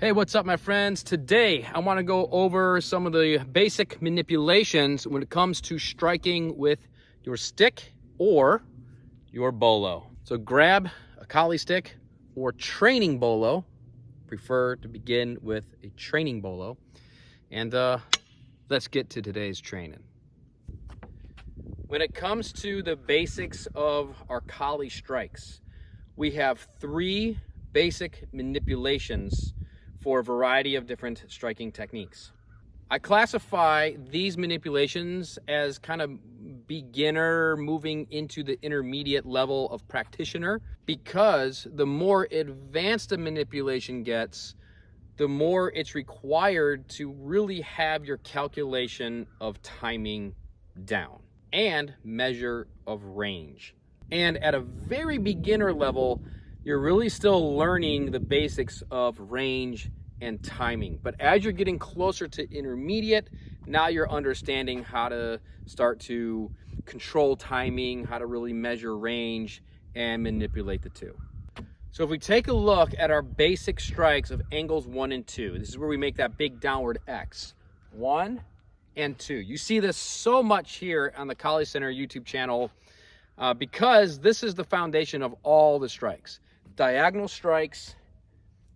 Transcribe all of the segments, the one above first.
Hey, what's up, my friends? Today, I want to go over some of the basic manipulations when it comes to striking with your stick or your bolo. So grab a collie stick or training bolo. Prefer to begin with a training bolo. And let's get to today's training. When it comes to the basics of our collie strikes, we have three basic manipulations for a variety of different striking techniques. I classify these manipulations as kind of beginner moving into the intermediate level of practitioner, because the more advanced a manipulation gets, the more it's required to really have your calculation of timing down and measure of range. And at a very beginner level, you're really still learning the basics of range and timing. But as you're getting closer to intermediate, now you're understanding how to start to control timing, how to really measure range and manipulate the two. So if we take a look at our basic strikes of angles 1 and 2, this is where we make that big downward X. 1 and 2. You see this so much here on the Collie Center YouTube channel because this is the foundation of all the strikes. Diagonal strikes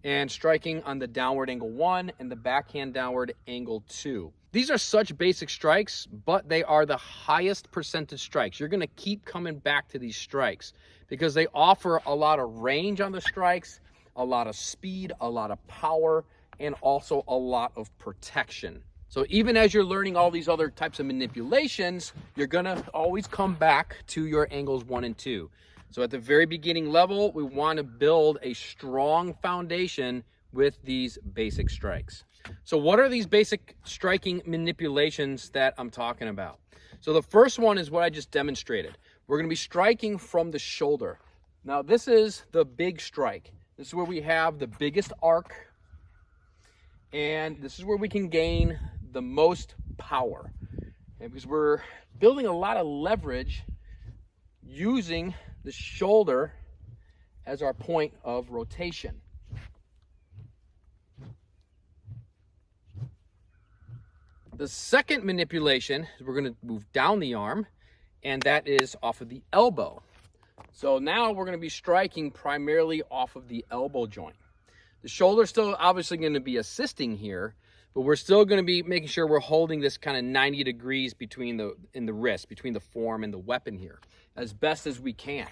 and striking on the downward angle 1 and the backhand downward angle 2. These are such basic strikes, but they are the highest percentage strikes. You're going to keep coming back to these strikes because they offer a lot of range on the strikes, a lot of speed, a lot of power, and also a lot of protection. So even as you're learning all these other types of manipulations, you're going to always come back to your angles 1 and 2. So at the very beginning level, we want to build a strong foundation with these basic strikes. So what are these basic striking manipulations that I'm talking about? So the first one is what I just demonstrated. We're going to be striking from the shoulder. Now this is the big strike. This is where we have the biggest arc, and this is where we can gain the most power. And because we're building a lot of leverage using the shoulder as our point of rotation. The second manipulation is we're going to move down the arm, and that is off of the elbow. So now we're going to be striking primarily off of the elbow joint. The shoulder is still obviously going to be assisting here, but we're still going to be making sure we're holding this kind of 90 degrees between the wrist, between the form and the weapon here, as best as we can.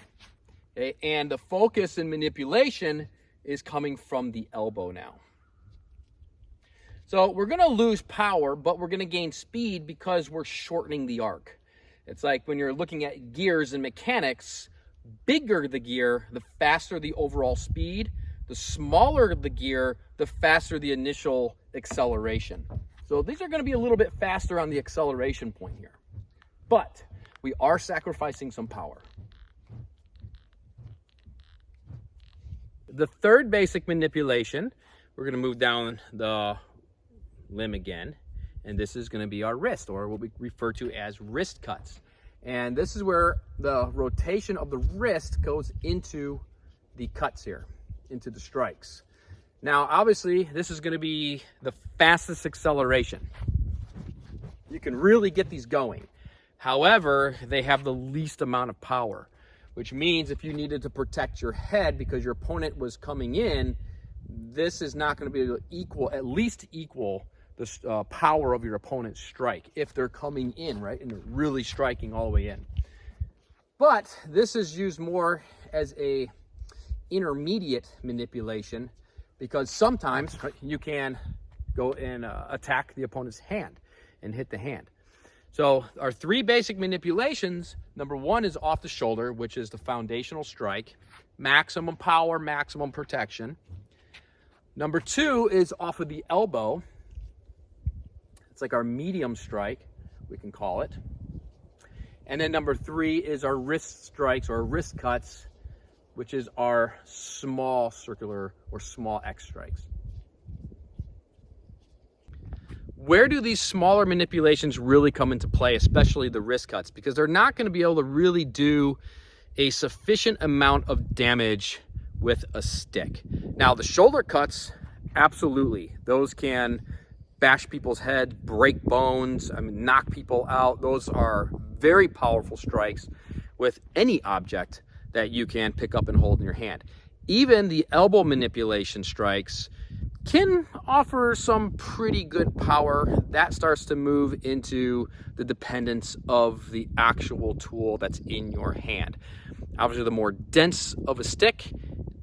Okay? And the focus and manipulation is coming from the elbow now. So we're going to lose power, but we're going to gain speed because we're shortening the arc. It's like when you're looking at gears and mechanics, bigger the gear, the faster the overall speed. The smaller the gear, the faster the initial acceleration. So these are going to be a little bit faster on the acceleration point here. But we are sacrificing some power. The third basic manipulation, we're going to move down the limb again. And this is going to be our wrist, or what we refer to as wrist cuts. And this is where the rotation of the wrist goes into the cuts here, into the strikes. Now, obviously, this is going to be the fastest acceleration. You can really get these going. However, they have the least amount of power, which means if you needed to protect your head because your opponent was coming in, this is not going to be able to equal, at least equal the power of your opponent's strike if they're coming in, right? And they're really striking all the way in. But this is used more as a intermediate manipulation because sometimes you can go and attack the opponent's hand and hit the hand. So our three basic manipulations, number one is off the shoulder, which is the foundational strike, maximum power, maximum protection. Number two is off of the elbow. It's like our medium strike, we can call it. And then number three is our wrist strikes or wrist cuts, which is our small circular or small X strikes. Where do these smaller manipulations really come into play, especially the wrist cuts? Because they're not going to be able to really do a sufficient amount of damage with a stick. Now, the shoulder cuts Absolutely. Those can bash people's heads, break bones, I mean, knock people out. Those are very powerful strikes with any object that you can pick up and hold in your hand. Even the elbow manipulation strikes can offer some pretty good power. That starts to move into the dependence of the actual tool that's in your hand. Obviously, the more dense of a stick,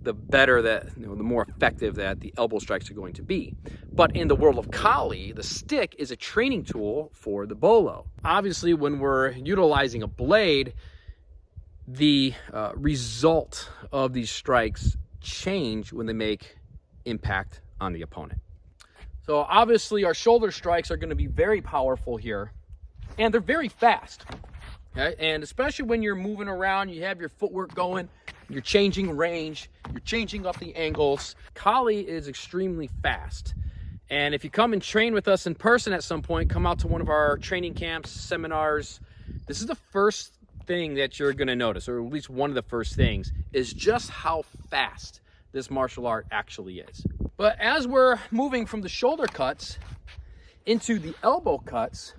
the better that, the more effective that the elbow strikes are going to be. But in the world of Kali, the stick is a training tool for the bolo. Obviously, when we're utilizing a blade, the result of these strikes change when they make impact on the opponent. So obviously our shoulder strikes are going to be very powerful here, and they're very fast. Okay? And especially when you're moving around, you have your footwork going, you're changing range, you're changing up the angles. Kali is extremely fast. And if you come and train with us in person at some point, come out to one of our training camps, seminars, this is the first thing that you're going to notice, or at least one of the first things, is just how fast this martial art actually is. But as we're moving from the shoulder cuts into the elbow cuts,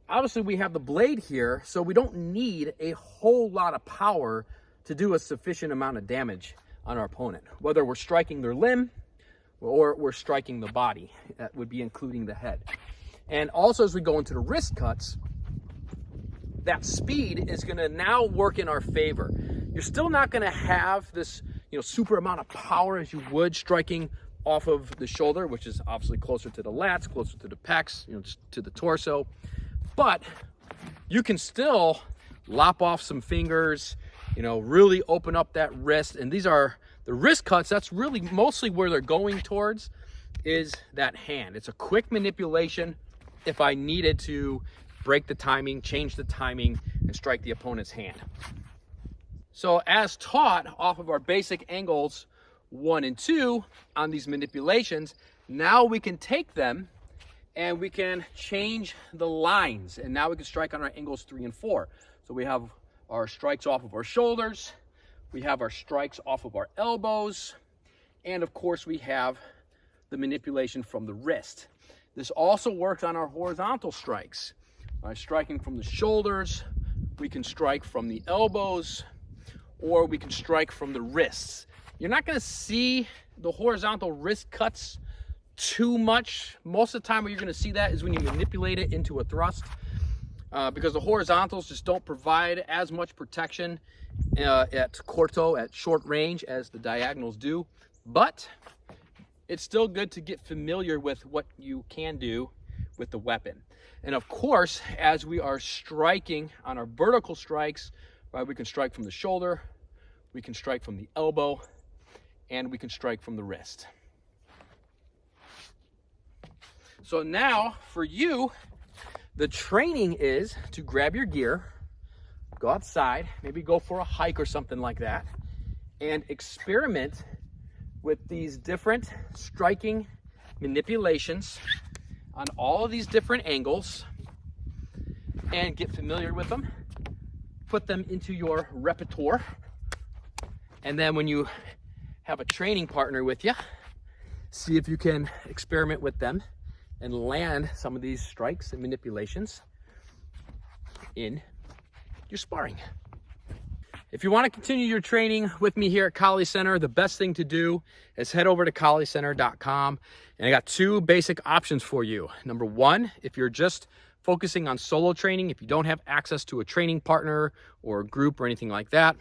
obviously we have the blade here, so we don't need a whole lot of power to do a sufficient amount of damage on our opponent. Whether we're striking their limb or we're striking the body, that would be including the head. And also as we go into the wrist cuts, that speed is going to now work in our favor. You're still not going to have this, super amount of power as you would striking off of the shoulder, which is obviously closer to the lats, closer to the pecs, just to the torso. But you can still lop off some fingers, really open up that wrist. And these are the wrist cuts. That's really mostly where they're going towards, is that hand. It's a quick manipulation if I needed to break the timing, change the timing, and strike the opponent's hand. So as taught off of our basic angles 1 and 2 on these manipulations, now we can take them and we can change the lines, and now we can strike on our angles 3 and 4. So we have our strikes off of our shoulders, we have our strikes off of our elbows, and of course we have the manipulation from the wrist. This also works on our horizontal strikes. By striking from the shoulders, we can strike from the elbows, or we can strike from the wrists. You're not going to see the horizontal wrist cuts too much. Most of the time where you're going to see that is when you manipulate it into a thrust, because the horizontals just don't provide as much protection at corto, at short range, as the diagonals do. But it's still good to get familiar with what you can do with the weapon. And of course, as we are striking on our vertical strikes, right, we can strike from the shoulder, we can strike from the elbow, and we can strike from the wrist. So now for you, the training is to grab your gear, go outside, maybe go for a hike or something like that, and experiment with these different striking manipulations on all of these different angles, and get familiar with them, put them into your repertoire, and then when you have a training partner with you, see if you can experiment with them and land some of these strikes and manipulations in your sparring. If you want to continue your training with me here at Kali Center, the best thing to do is head over to KaliCenter.com, and I got 2 basic options for you. Number 1, if you're just focusing on solo training, if you don't have access to a training partner or a group or anything like that,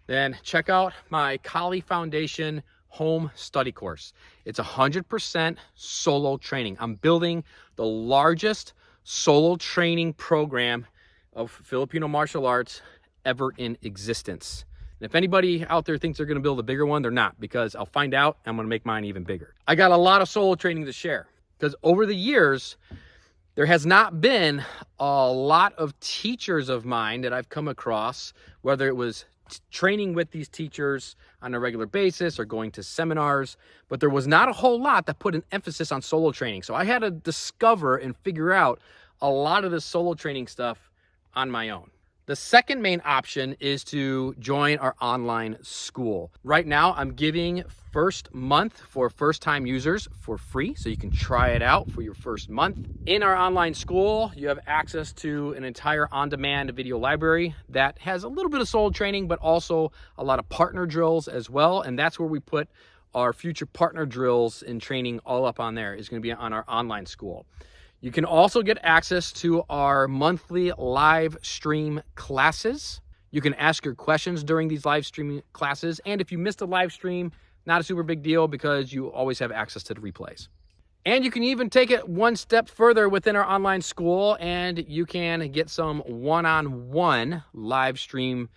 then check out my Kali Foundation home study course. It's 100% solo training. I'm building the largest solo training program of Filipino martial arts ever in existence. And if anybody out there thinks they're going to build a bigger one, they're not, because I'll find out and I'm going to make mine even bigger. I got a lot of solo training to share, because over the years, there has not been a lot of teachers of mine that I've come across, whether it was training with these teachers on a regular basis or going to seminars, but there was not a whole lot that put an emphasis on solo training. So I had to discover and figure out a lot of this solo training stuff on my own. The second main option is to join our online school. Right now, I'm giving first month for first-time users for free, so you can try it out for your first month. In our online school, you have access to an entire on-demand video library that has a little bit of solo training, but also a lot of partner drills as well, and that's where we put our future partner drills and training all up on there. Is going to be on our online school. You can also get access to our monthly live stream classes. You can ask your questions during these live streaming classes. And if you missed a live stream, not a super big deal because you always have access to the replays. And you can even take it one step further within our online school, and you can get some one-on-one live stream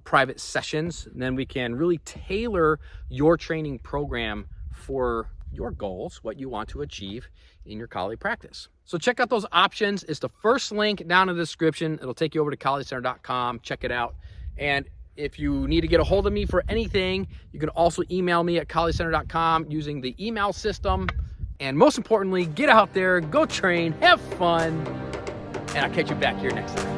private sessions. And then we can really tailor your training program for your goals, what you want to achieve in your Kali practice. So check out those options. It's the first link down in the description. It'll take you over to KaliCenter.com. Check it out. And if you need to get a hold of me for anything, you can also email me at KaliCenter.com using the email system. And most importantly, get out there, go train, have fun, and I'll catch you back here next time.